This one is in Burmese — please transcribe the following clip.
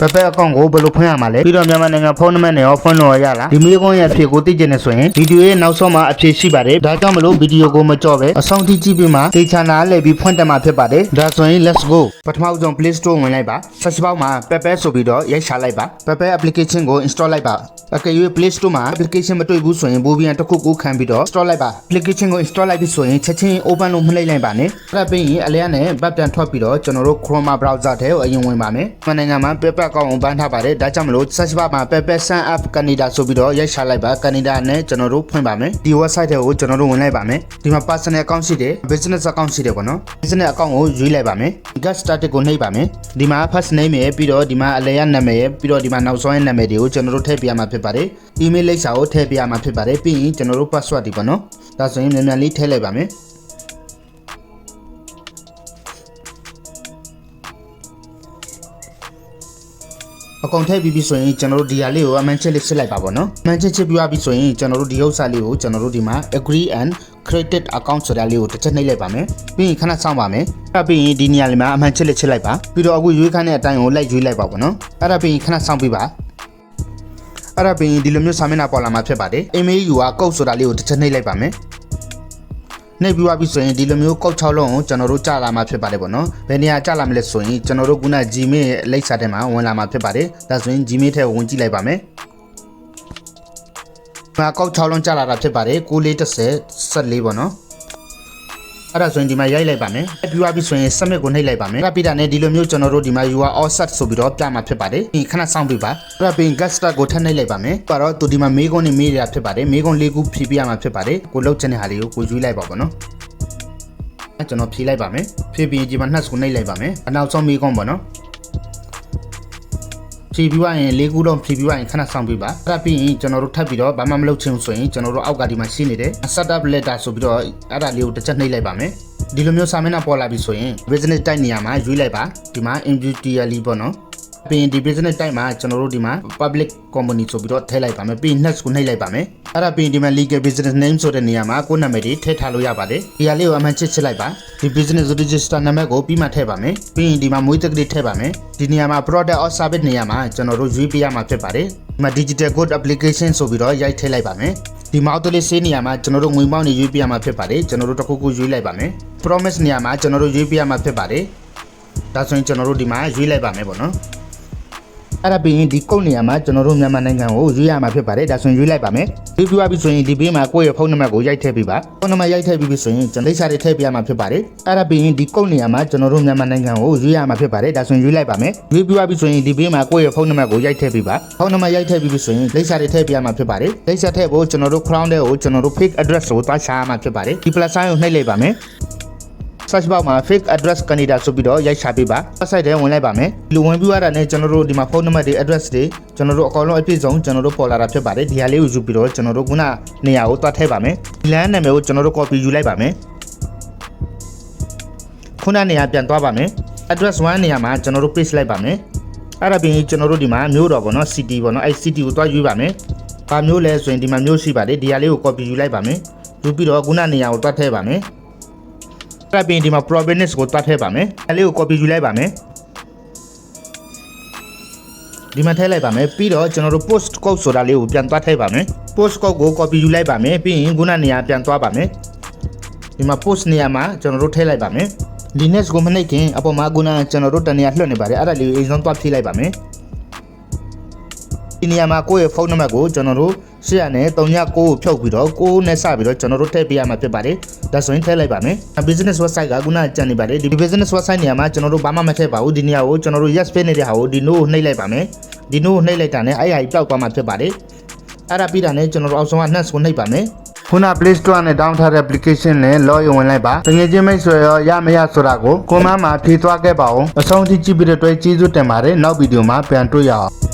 Pepe account ကိုဘယ်လိုဖွင့်ရမှာလဲပြီးတော့မြန်မာနိုင်ငံဖုန်းနံပါတ်နဲ့ရောဖွင့်လို့ရလားဒီမျိုးကုန်းရဲ့အဖြစ်ကိုသိကျင်နေဆိုရင်ဗီဒီယိုရဲ့နောက်ဆုံးမှာအဖြစ်ရှိပါတယ်ဒါကြောင့်မလို့ဗီဒီယိုကိုမကြော့ပဲအဆုံးထိကြည့်ပြီးမှဒေချာနာလဲပြီးဖွင့်တက်မှာဖြစ်ပါတယ်ဒါဆိုရင် let's go ပထမဆုံး Play Store ဝင်လိုက်ပါ search bar မှာ Pepe ဆိုပြီးတော့ရိုက်ရှာလိုက်ပါ Pepe application ကို install လိုက်ပါအကယ်၍ Play Store မှာ application မတွေ့ဘူးဆိုရင်ဘိုးပြန်တစ်ခုခုခံပြီးတော့ install လိုက်ပါ application ကို install လိုက်ပြီဆိုရင်ချက်ချင်း open လို့မနှိပ်လိုက်ပါနဲ့အဲ့ဒါပြီးရင်အလျားနဲ့ဘတ်ပြန်ထွက်ပြီးတော့ကျွန်တော်တို့ Chrome browser ထဲကိုအရင်ဝင်ပါမယ်မြန်မာနိုင်ငံမှာ Pepe account ကိုပန်းထားပါတယ်ဒါကြောင့်မလို့ search bar မှာ Pepe sign up Canada ဆိုပြီးတော့ရိုက်ရှာလိုက်ပါ Canada နဲ့ကျွန်တော်တို့ဖွင့်ပါမယ်ဒီ website ထဲကိုကျွန်တော်တို့ဝင်လိုက်ပါမယ်ဒီမှာ personal account ရှိတယ် business account ရှိတယ်ပေါ့နော် business account ကိုရွေးလိုက်ပါမယ် get started ကိုနှိပ်ပါမယ်ဒီမှာ first name ရဲ့ပြီးတော့ဒီမှာအလျားနာမည်ရဲ့ပြီးတော့ဒီမှာနောက်ဆုံးရဲ့နာမည်တွေကိုကျွန်တော်တို့ထည့်ပြရမှာဖြစ်ပါတယ် email လိပ်စာကိုထည့်ပြရမှာဖြစ်ပါတယ်ပြီးရင်ကျွန်တော်တို့ password ဒီပေါ့နော်ဒါဆိုရင်မြန်မြန်လေးထည့်လိုက်ပါမယ်အကောင့်ထည့်ပြီးပြီဆိုရင်ကျွန်တော်တို့ဒီဟာလေးကိုအမှန်ချက်လေးစစ်လိုက်ပါပေါ့နော်အမှန်ချက်ချစ်ပြီးပြီဆိုရင်ကျွန်တော်တို့ဒီဥစ္စာလေးကိုကျွန်တော်တို့ဒီမှာ agree and created account ဆိုတာလေးကိုတစ်ချက်နှိပ်လိုက်ပါမယ်ပြီးရင်ခဏစောင့်ပါမယ်အဲ့ပြီးရင်ဒီနေရာလေးမှာအမှန်ချက်လေးချစ်လိုက်ပါပြီးတော့အခုရွေးခိုင်းတဲ့အတိုင်းကိုလိုက်ရွေးလိုက်ပါပေါ့နော်အဲ့ဒါပြီးရင်ခဏစောင့်ပြီးပါအဲ့ဒါပြီးရင်ဒီလိုမျိုးစာမျက်နှာပေါ်လာမှာဖြစ်ပါတယ် email ယူကကုတ်ဆိုတာလေးကိုတစ်ချက်နှိပ်လိုက်ပါမယ်နှိပ်ပြီးပြီဆိုရင်ဒီလိုမျိုးကောက်6လုံးကိုကျွန်တော်တို့ကြာလာမှာဖြစ်ပါတယ်ပေါ့နော်ဘယ်နေရာကြာလာမလဲဆိုရင်ကျွန်တော်တို့ခုန Gmail ရဲ့လိပ်စာထဲမှာဝင်လာမှာဖြစ်ပါတယ်ဒါဆိုရင် Gmail ထဲကိုဝင်ကြည့်လိုက်ပါမယ်မှာကောက်6လုံးကြာလာတာဖြစ်ပါတယ်941014ပေါ့နော်အဲ့ဒါဆိုရင်ဒီမှာရိုက်လိုက်ပါမယ်ပြီးပြီဆိုရင် submit ကိုနှိပ်လိုက်ပါမယ်အဲ့ပြီးတာနဲ့ဒီလိုမျိုးကျွန်တော်တို့ဒီမှာ you are all set ဆိုပြီးတော့ပြမှာဖြစ်ပါတယ်ဒီခဏစောင့်ပြပါအဲ့ပြီး get start ကိုထပ်နှိပ်လိုက်ပါမယ်ပါတော့သူဒီမှာမေးခွန်းနေမေးရတာဖြစ်ပါတယ်မေးခွန်း၄ခုဖြေပြရမှာဖြစ်ပါတယ်ကိုလောက်ချင်တဲ့ဟာလေးကိုရွေးလိုက်ပါပေါ့နော်ကျွန်တော်ဖြေလိုက်ပါမယ်ဖြေပြီးဒီမှာနှက်ကိုနှိပ်လိုက်ပါမယ်အနောက်ဆုံးမေးခွန်းပေါ့နော်ဖြေပြီးရင်၄ခုတော့ဖြေပြီးရင်ခဏစောင့်ပြပါအဲ့ပြီးရင်ကျွန်တော်တို့ထပ်ပြီးတော့ဘာမှမလုပ်ချင်ဘူးဆိုရင်ကျွန်တော်တို့အောက်ကဒီမှာရှိနေတဲ့ setup letter ဆိုပြီးတော့အဲ့ဒါလေးကိုတစ်ချက်နှိပ်လိုက်ပါမယ်ဒီလိုမျိုးစာမျက်နှာပေါ်လာပြီဆိုရင် business type နေရာမှာရွေးလိုက်ပါဒီမှာ individually ပေါ့နော်ပြီးရင်ဒီ business type မှာကျွန်တော်တို့ဒီမှာ public company ဆိုပြီးတော့ထည့်လိုက်ပါမယ်ပြီးရင် next ကိုနှိပ်လိုက်ပါမယ်အဲ့ဒါပြီးရင်ဒီမှာ legal business name ဆိုတဲ့နေရာမှာကိုယ့်နာမည်တွေထည့်ထားလို့ရပါတယ်ဒီဟာလေးကိုအမှန်ချစ်လိုက်ပါဒီ business register နံပါတ်ကိုပြီးမှထည့်ပါမယ်ပြီးရင်ဒီမှာမွေးတက္ကသိုလ်ထည့်ပါမယ်ဒီနေရာမှာ product or service နေရာမှာကျွန်တော်တို့ရွေးပေးရမှာဖြစ်ပါတယ်ဒီမှာ digital code application ဆိုပြီးတော့ရိုက်ထည့်လိုက်ပါမယ်ဒီမှာ auto list နေရာမှာကျွန်တော်တို့ငွေပေါင်းနေရွေးပေးရမှာဖြစ်ပါတယ်ကျွန်တော်တို့တစ်ခုခုရွေးလိုက်ပါမယ် promise နေရာမှာကျွန်တော်တို့ရွေးပေးရမှာဖြစ်ပါတယ်ဒါဆိုရင်ကျွန်တော်တို့ဒီမှာရွေးလိုက်ပါမယ်ပေါ့နော်အဲ့ဒါပြီးရင်ဒီကုတ်နေရာမှာကျွန်တော်တို့မြန်မာနိုင်ငံကိုရွေးရမှာဖြစ်ပါတယ်ဒါဆိုရင်ရွေးလိုက်ပါမယ်ရွေးပြီးပြီဆိုရင်ဒီဘေးမှာကိုယ့်ရဲ့ဖုန်းနံပါတ်ကိုရိုက်ထည့်ပေးပါဖုန်းနံပါတ်ရိုက်ထည့်ပြီးပြီဆိုရင်ကျွန်တော်လိပ်စာတွေထည့်ပေးရမှာဖြစ်ပါတယ်အဲ့ဒါပြီးရင်ဒီကုတ်နေရာမှာကျွန်တော်တို့မြန်မာနိုင်ငံကိုရွေးရမှာဖြစ်ပါတယ်ဒါဆိုရင်ရွေးလိုက်ပါမယ်ရွေးပြီးပြီဆိုရင်ဒီဘေးမှာကိုယ့်ရဲ့ဖုန်းနံပါတ်ကိုရိုက်ထည့်ပေးပါဖုန်းနံပါတ်ရိုက်ထည့်ပြီးပြီဆိုရင်လိပ်စာတွေထည့်ပေးရမှာဖြစ်ပါတယ်လိပ်စာထည့်ဖို့ကျွန်တော်တို့ crown တဲ့ကိုကျွန်တော်တို့ fake address ကိုသွားရှာရမှာဖြစ်ပါတယ်ဒီ plus sign ကိုနှိပ်လိုက်ပါမယ်search bar မှာ fake address Canada ဆိုပြီးတော့ရိုက်ရှာပေးပါ website ထဲဝင်လိုက်ပါမယ်လူဝင်ပြီးရတာနဲ့ကျွန်တော်တို့ဒီမှာဖုန်းနံပါတ်တွေ address တွေကျွန်တော်တို့အကောင်လုံးအပြည့်စုံကျွန်တော်တို့ပေါ်လာတာဖြစ်ပါတယ်ဒီဟာလေးကိုယူပြီးတော့ကျွန်တော်တို့ခုနနေရာကိုတွားထည့်ပါမယ်ဒီလမ်းနာမည်ကိုကျွန်တော်တို့ copy ယူလိုက်ပါမယ်ခုနနေရာပြန်သွားပါမယ် address 1နေရာမှာကျွန်တော်တို့ paste လိုက်ပါမယ်အဲ့ဒါပြီးရင်ကျွန်တော်တို့ဒီမှာမြို့တော်ပေါ့နော် city ပေါ့နော်အဲ့ city ကိုတွားယူပါမယ်ဘာမျိုးလဲဆိုရင်ဒီမှာမြို့ရှိပါတယ်ဒီဟာလေးကို copy ယူလိုက်ပါမယ်ယူပြီးတော့ခုနနေရာကိုတွားထည့်ပါမယ်အဲ့ပြီးဒီမှာ province ကိုတွားထည့်ပါမယ်အဲ့လေးကို copy ယူလိုက်ပါမယ်ဒီမှာထည့်လိုက်ပါမယ်ပြီးတော့ကျွန်တော်တို့ post code ဆိုတာလေးကိုပြန်တွားထည့်ပါမယ် post code ကို copy ယူလိုက်ပါမယ်ပြီးရင်ခုနနေရာပြန်သွားပါမယ်ဒီမှာ post နေရာမှာကျွန်တော်တို့ထည့်လိုက်ပါမယ်ဒီ next ကိုမနှိပ်ခင်အပေါ်မှာခုနကျွန်တော်တို့တနေရာလွှတ်နေပါတယ်အဲ့ဒါလေးကိုအရင်ဆုံးတွားဖြည့်လိုက်ပါမယ်ဒီနေရာမှာကိုယ့်ရဲ့ဖုန်းနံပါတ်ကိုကျွန်တော်တို့ရှေ့ရနဲ့39ကိုဖြုတ်ပြီးတော့ကိုနဲ့စပြီးတော့ကျွန်တော်တို့ထည့်ပေးရမှာဖြစ်ပါတယ်ဒါဆိုရင်ထည့်လိုက်ပါမယ် business website ကခုနကြံနေပါတယ်ဒီ business website နေရာမှာကျွန်တော်တို့ဘာမှမထည့်ပါဘူးဒီနေရာကိုကျွန်တော်တို့ yes ပေးနေတဲ့ဟာကိုဒီ no ကိုနှိပ်လိုက်ပါမယ်ဒီ no ကိုနှိပ်လိုက်တာနဲ့အဲ့ဟာကြီးပျောက်သွားမှာဖြစ်ပါတယ်အဲ့ဒါပြီးတာနဲ့ကျွန်တော်တို့အောက်ဆုံးက next ကိုနှိပ်ပါမယ်ခုန Play Store နဲ့ download ထားတဲ့ application နဲ့ login ဝင်လိုက်ပါတကယ်ချင်းမိတ်ဆွေရောရမရဆိုတာကိုကွန်မန့်မှာဖြေသွားခဲ့ပါဦးအဆုံးထိကြည့်ပြီးတဲ့အတွက်ကျေးဇူးတင်ပါတယ်နောက်ဗီဒီယိုမှာပြန်တွေ့ရအောင်